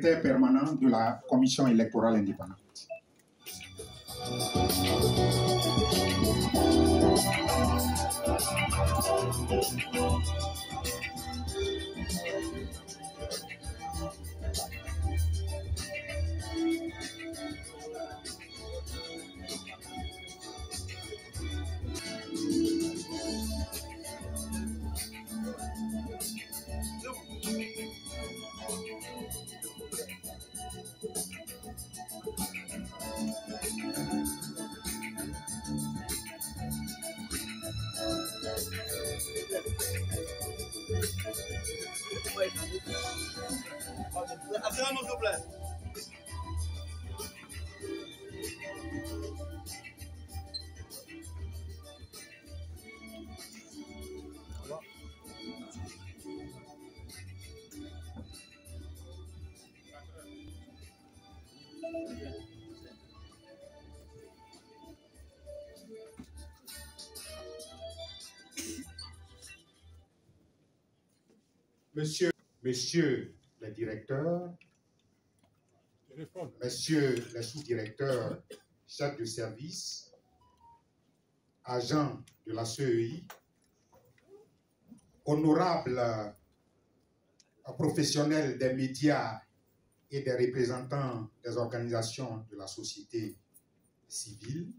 secrétaire permanent de la Commission électorale indépendante. Asseyez-vous, s'il vous plaît. Monsieur le directeur, messieurs les sous-directeurs, chefs de service, agents de la CEI, honorables professionnels des médias et des représentants des organisations de la société civile,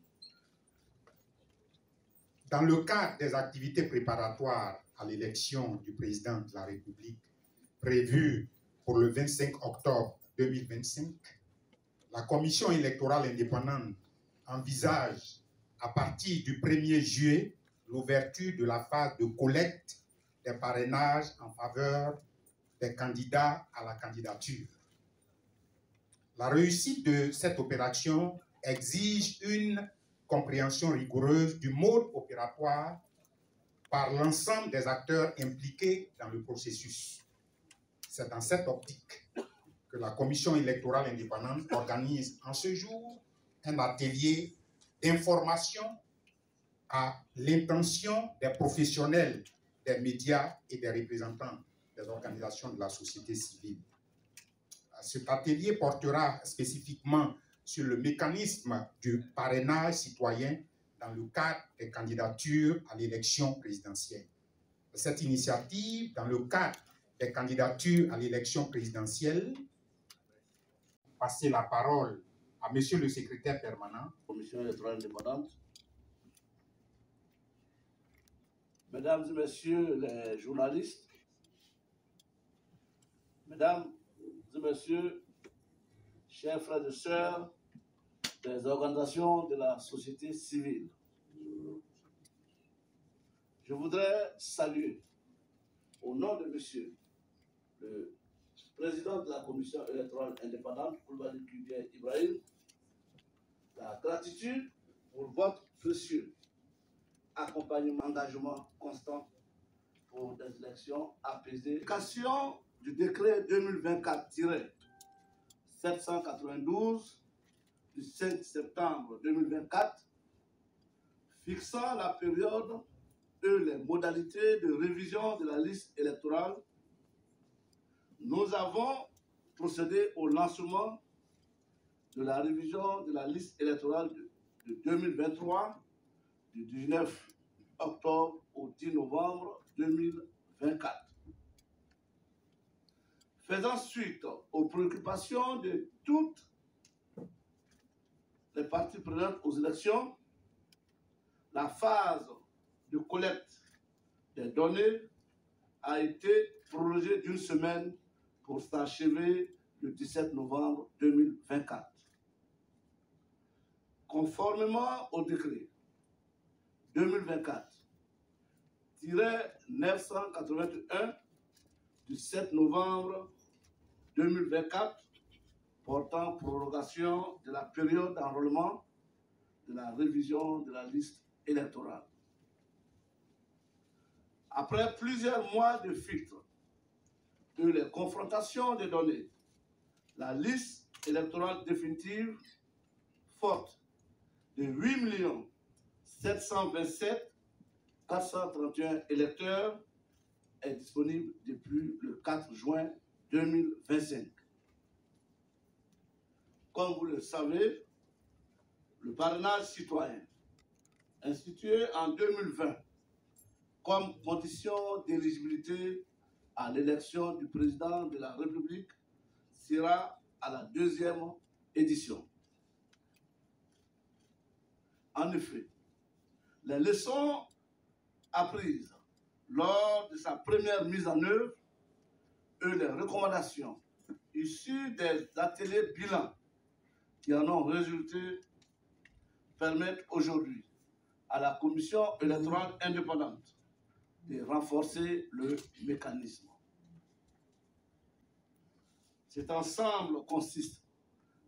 dans le cadre des activités préparatoires à l'élection du président de la République prévue pour le 25 octobre 2025, la Commission électorale indépendante envisage à partir du 1er juillet l'ouverture de la phase de collecte des parrainages en faveur des candidats à la candidature. La réussite de cette opération exige une compréhension rigoureuse du mode opératoire par l'ensemble des acteurs impliqués dans le processus. C'est dans cette optique que la Commission électorale indépendante organise en ce jour un atelier d'information à l'intention des professionnels des médias et des représentants des organisations de la société civile. Cet atelier portera spécifiquement sur le mécanisme du parrainage citoyen dans le cadre des candidatures à l'élection présidentielle. Cette initiative, dans le cadre des candidatures à l'élection présidentielle, passer la parole à Monsieur le secrétaire permanent. Commission électorale indépendante. Mesdames et messieurs les journalistes, mesdames et messieurs, chers frères et sœurs des organisations de la société civile, je voudrais saluer au nom de monsieur le président de la Commission électorale indépendante, Koulibaly Ibrahim, la gratitude pour votre précieux accompagnement, engagement constant pour des élections apaisées. L'application du décret 2024-792 du 5 septembre 2024 fixant la période et les modalités de révision de la liste électorale, nous avons procédé au lancement de la révision de la liste électorale de 2023 du 19 octobre au 10 novembre 2024. Faisant suite aux préoccupations de toutes les parties prenantes aux élections, la phase de collecte des données a été prolongée d'une semaine pour s'achever le 17 novembre 2024. Conformément au décret 2024-981 du 7 novembre 2024 portant prorogation de la période d'enrôlement de la révision de la liste électorale. Après plusieurs mois de filtres et les confrontations de données, la liste électorale définitive forte de 8 727 431 électeurs est disponible depuis le 4 juin 2025. Comme vous le savez, le parrainage citoyen, institué en 2020 comme condition d'éligibilité à l'élection du président de la République, sera à la 2e édition. En effet, les leçons apprises lors de sa première mise en œuvre et les recommandations issues des ateliers bilan qui en ont résulté permettent aujourd'hui à la Commission électorale indépendante de renforcer le mécanisme. Cet ensemble consiste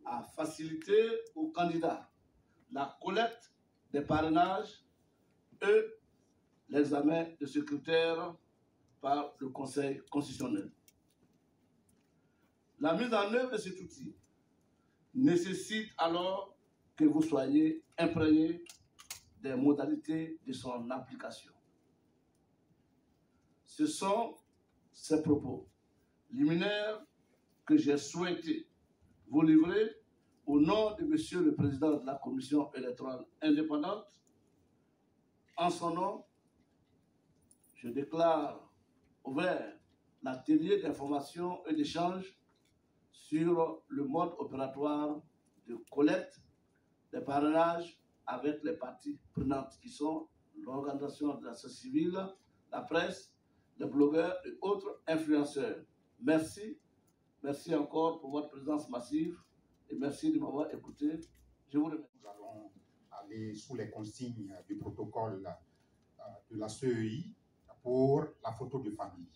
à faciliter aux candidats la collecte des parrainages et l'examen de ce critère par le Conseil constitutionnel. La mise en œuvre de cet outil nécessite alors que vous soyez imprégné des modalités de son application. Ce sont ces propos liminaires que j'ai souhaité vous livrer au nom de Monsieur le Président de la Commission électorale indépendante. En son nom, je déclare ouvert l'atelier d'information et d'échange sur le mode opératoire de collecte des parrainages avec les parties prenantes qui sont l'organisation de la société civile, la presse, les blogueurs et autres influenceurs. Merci. Merci encore pour votre présence massive et merci de m'avoir écouté. Je vous remercie. Nous allons aller sous les consignes du protocole de la CEI pour la photo de famille.